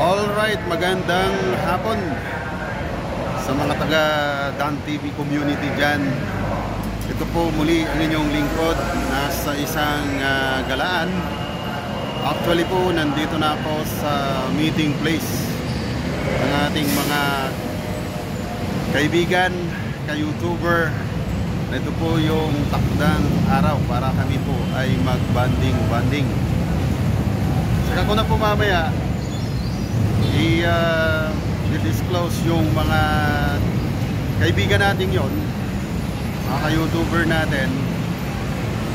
Alright, magandang hapon sa mga taga Dan TV community dyan. Ito po muli ang inyong lingkod. Nasa isang galaan. Actually po, nandito na ako sa meeting place ng ating mga kaibigan, ka-YouTuber. Ito po yung takdang araw para kami po ay mag-banding. Saka ko na po mamaya i-disclose yung mga kaibigan natin yon, mga ka-YouTuber natin.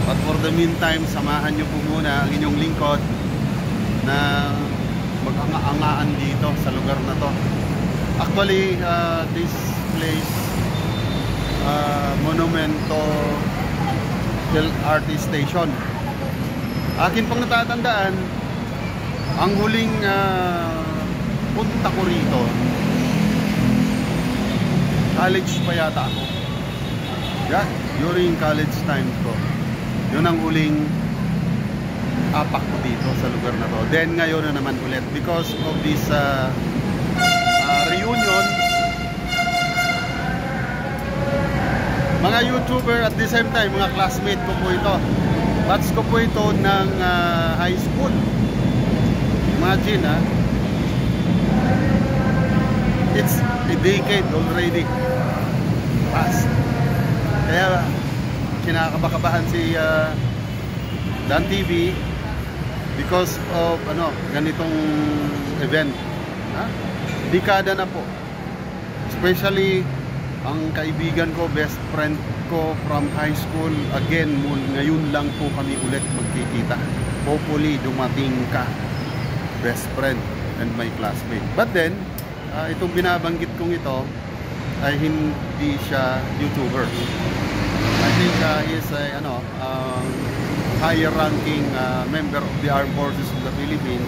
But for the meantime, samahan nyo po muna ang inyong lingkod na mag-anga-angaan dito sa lugar na to. Actually, this place, Monumento LRT Station. Akin pong natatandaan, ang huling punta ko rito, college pa yata ako. Yeah, during college times ko. Yun ang huling apak ko dito sa lugar na to. Then ngayon na naman ulit because of this reunion. Mga YouTuber at the same time, mga classmate ko po ito. Batch ko po ito ng high school. Imagine it's a decade already past. Kaya kinakabakabahan si Dan TV because of ganitong event. Dekada na po. Especially ang kaibigan ko, best friend ko from high school, again ngayon lang po kami ulit magkikita. Hopefully dumating ka, best friend and my classmate. But then itong binabanggit kong ito ay hindi siya YouTuber. I think he is a higher ranking member of the Armed Forces of the Philippines.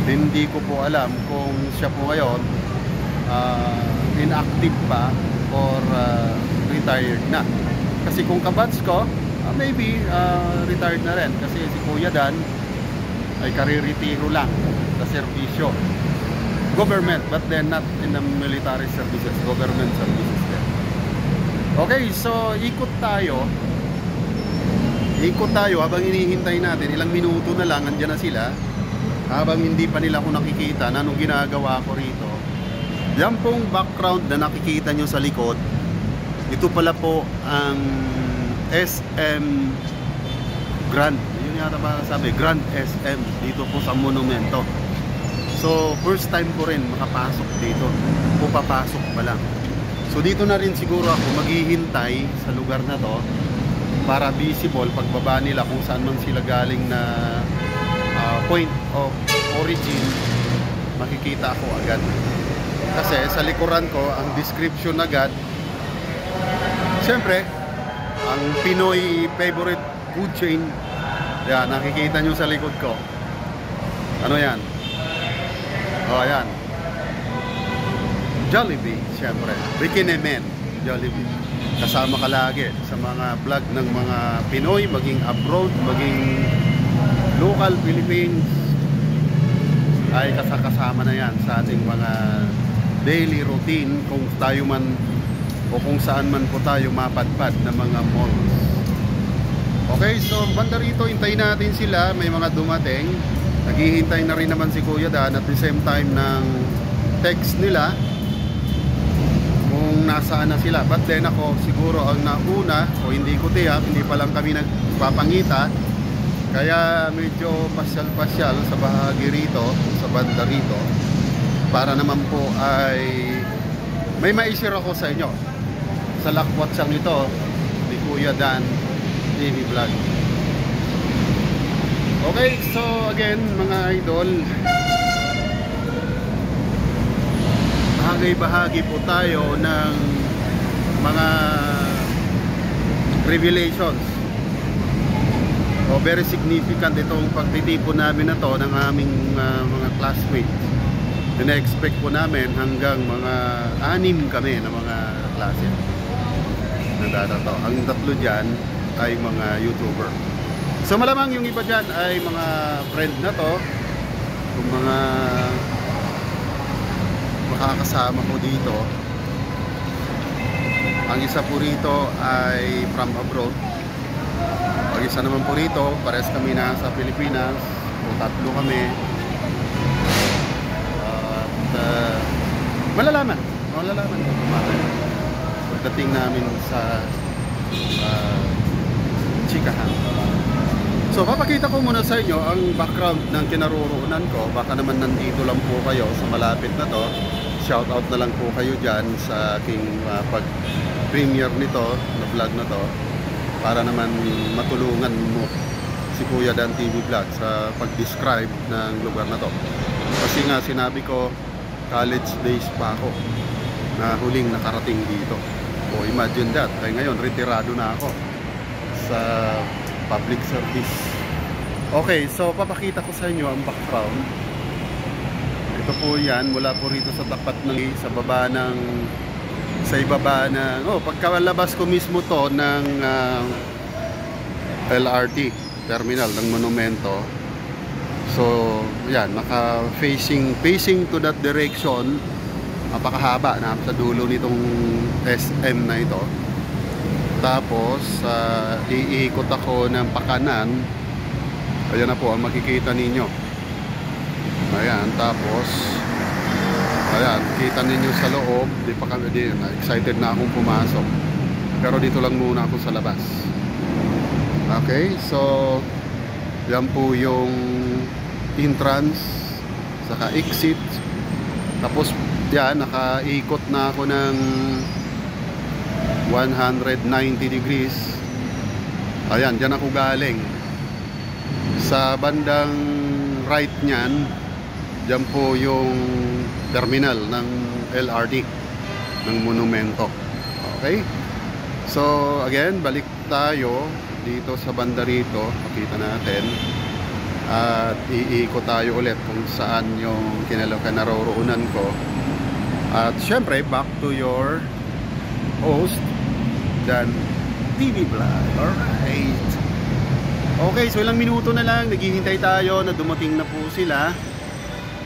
Hindi ko po alam kung siya po ngayon inactive pa or retired na. Kasi kung kabatch ko, maybe retired na rin. Kasi si Kuya Dan ay kariretiro lang sa serbisyo. Government, but then not in the military services, government services din. Okay, so ikot tayo habang hinihintay natin. Ilang minuto na lang, andyan na sila. Habang hindi pa nila ako nakikita na anong ginagawa ko rito. Yan pong background na nakikita nyo sa likod, ito pala po ang SM Grand. Yun yata ba sabi, Grand SM dito po sa Monumento. So first time ko rin makapasok dito, o papasok pa lang. So dito na rin siguro ako maghihintay sa lugar na to para visible pagbaba nila kung saan man sila galing na point of origin, makikita ako agad. Kasi sa likuran ko ang description agad, siyempre ang Pinoy favorite food chain. Yan, nakikita nyo sa likod ko. Ano yan? O ayan, Jollibee, siyempre Bikini-Men, Jollibee. Kasama ka lagi sa mga vlog ng mga Pinoy, maging abroad, maging local Philippines, ay kasama na yan sa ating mga daily routine kung tayo man o kung saan man po tayo mapadpad ng mga malls. Okay, so banda rito, hintayin natin sila. May mga dumating. Naghihintay na rin naman si Kuya Dan at the same time ng text nila kung nasaan na sila. But then ako siguro ang nauna, o hindi ko tiyak, hindi pa lang kami nagpapangita. Kaya medyo pasyal-pasyal sa bahagi rito, sa banda rito, para naman po ay may maishare ako sa inyo sa lakwat siyang ito ni Kuya Dan TV Vlog. Okay, so again mga idol, bahagi po tayo ng mga revelations. O very significant itong pagtitipon namin na to ng aming mga classmates. Na-expect po namin hanggang mga 6 kami na mga klase na dadato. Ang 3 dyan ay mga YouTuber. So malamang yung iba dyan ay mga friend na to, kung mga makakasama ko dito. Ang isa po rito ay from abroad. Ang isa naman po rito, pares kami na sa Pilipinas. O tatlo kami. At malalaman pagdating namin sa chikahan. So papakita ko muna sa inyo ang background ng kinaroroonan ko. Baka naman nandito lang po kayo sa malapit na to. Shout out na lang po kayo dyan sa aking pag-premiere nito na vlog na to, para naman matulungan mo si Kuya Dan TV Vlog sa pag-describe ng lugar na to. Kasi nga sinabi ko, college days pa ako na huling nakarating dito. O imagine that, ay ngayon retirado na ako sa public service. Okay, so papakita ko sa inyo ang background. Ito po yan, mula po rito sa tapat ng sa ibaba ng pagkalabas ko mismo to ng LRT terminal ng Monumento. So yan, naka facing to that direction. Napakahaba na sa dulo nitong SM na ito. Tapos iikot ako ng pakanan. Ayan na po ang makikita ninyo. Ayan, tapos ayan, kita ninyo sa loob. Excited na akong pumasok. Pero dito lang muna ako sa labas. Okay, so yan po yung entrance saka exit. Tapos yan, nakaikot na ako ng 190 degrees. Ayan, dyan ako galing. Sa bandang right nyan, dyan po yung terminal ng LRT ng Monumento. Okay? So again, balik tayo dito sa banda rito. Pakita natin. At iikot tayo ulit kung saan yung kinaroroonan ko. At syempre, back to your host, Dan TV Vlog. Alright. Okay, so ilang minuto na lang, naghihintay tayo na dumating na po sila.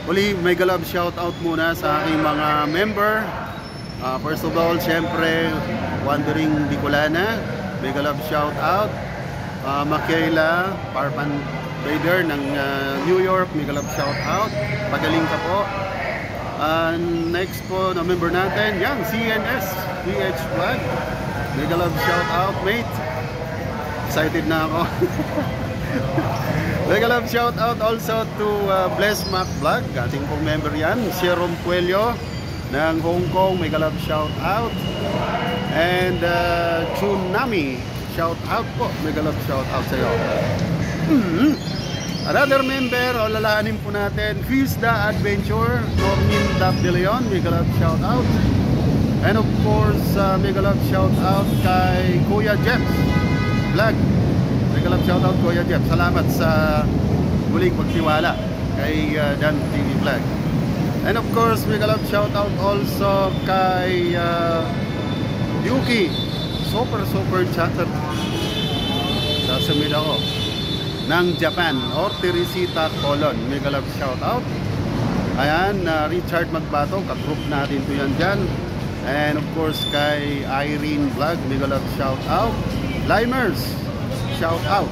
Uli, may galab shout out muna sa aking mga member. First of all, syempre, Wandering Bicolana, may galab shout out. Makayla Parpan Trader ng New York, may galab shout out. Pagaling ka po. Next po na member natin, yan, CNS PH Vlog, mega love shout out, mate. Excited na ako. Mega love shout out also to Bless Mac Vlog, ating pong member yan. Serum Puello ng Hong Kong, mega love shout out. And Tsunami, shout out po, mega love shout out sa iyo. Another member, o lalaanin po natin, Fizda Adventure, Normin De Leon, mega love shout out. And of course, mega love shout out kay Kuya Jeps Vlog, mega love shout out Kuya Jeps. Salamat sa muling pagtiwala kay Dan TV Vlog. And of course, mega love shout out also kay Yuki, super chatter. Sasamid ako ng Japan, or Teresita Colon, mega love shout out. Ayan, Richard Magbato, ka-group natin to yan dyan. And of course kay Irene Vlog, mega love shout out. Limers, shout out.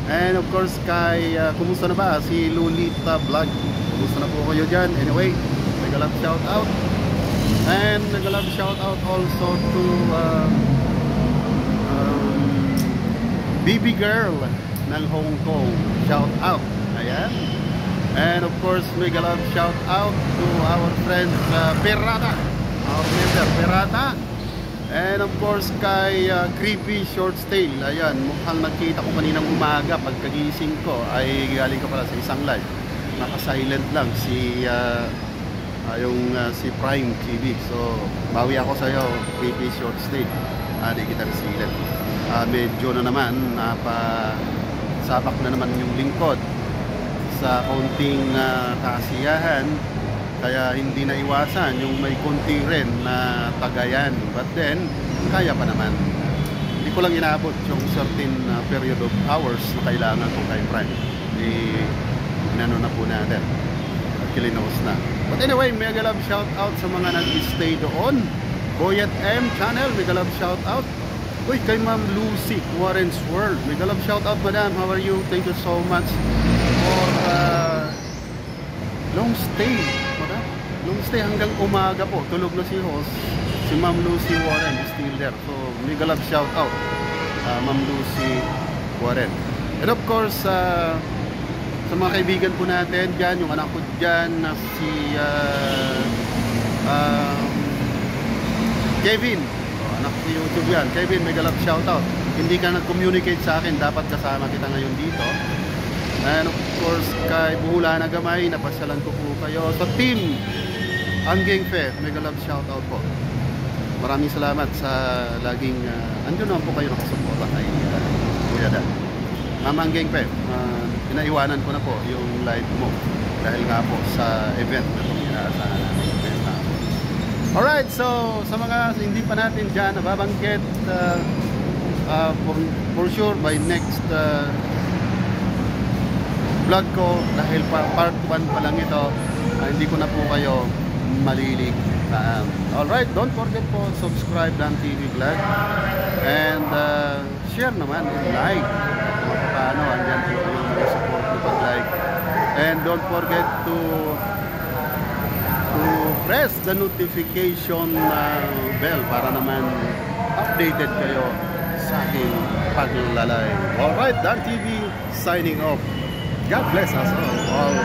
And of course kay kumusta na ba si Lolita Vlog, kumusta na po kayo dyan? Anyway, mega love shout out. And mega love shout out also to Baby Girl ng Hong Kong, shout out. Ayan. And of course, mega love shout out to our friend Perata, our member Perata. And of course kay Creepy Short Stay. Ayan, mukhang nakita ko kaninang umaga pagkagising ko ay galing ka pala sa isang live. Naka-silent lang si si Prime TV. So bawi ako sa iyo, Creepy Short Stay. Di kita silent. Medyo na naman sabak na naman yung lingkod sa kaunting kasiyahan, kaya hindi na iwasan yung may konti rin na tagayan, but then kaya pa naman. Hindi ko lang inaabot yung certain period of hours na kailangan ko kay Prime. Inano na po natin. Kilinos na. But anyway, mega love shout out sa mga nag-stay doon. Boyet M channel, mega love shout out. Uy, kay Ma'am Lucy, Warren's World, mega love shout out, madam. How are you? Thank you so much for long stay, madam. Long stay hanggang umaga po. Tulog na si host. Si Ma'am Lucy Warren is still there. So, mega love shout out, Ma'am Lucy Warren. And of course, sa mga kaibigan po natin dyan, yung anak ko dyan na si Kevin, anak ko YouTube yan. Kevin, mega love shoutout. Hindi ka nag-communicate sa akin, dapat kasama kita ngayon dito. And of course, kay Buhula na Gamay, napasyalan ko po kayo. So team Anggeng Fe, mega love shoutout po. Maraming salamat sa laging andun naman po kayo nakasuporta kay Kuya Dan. Ma'am Anggeng Fe, pinaiwanan ko na po yung live mo dahil nga po sa event na itong inaasahan namin. Alright, so sa mga hindi pa natin dyan nababanggit, for sure by next vlog ko, dahil part 1 pa lang ito, hindi ko na po kayo malilig. Alright, don't forget po subscribe Dan TV Vlog and share naman, like paano, andyan po yung support ko pag-like, and don't forget to press the notification bell para naman updated kayo sa aking paglalay. Alright, Dan TV signing off. God bless us all.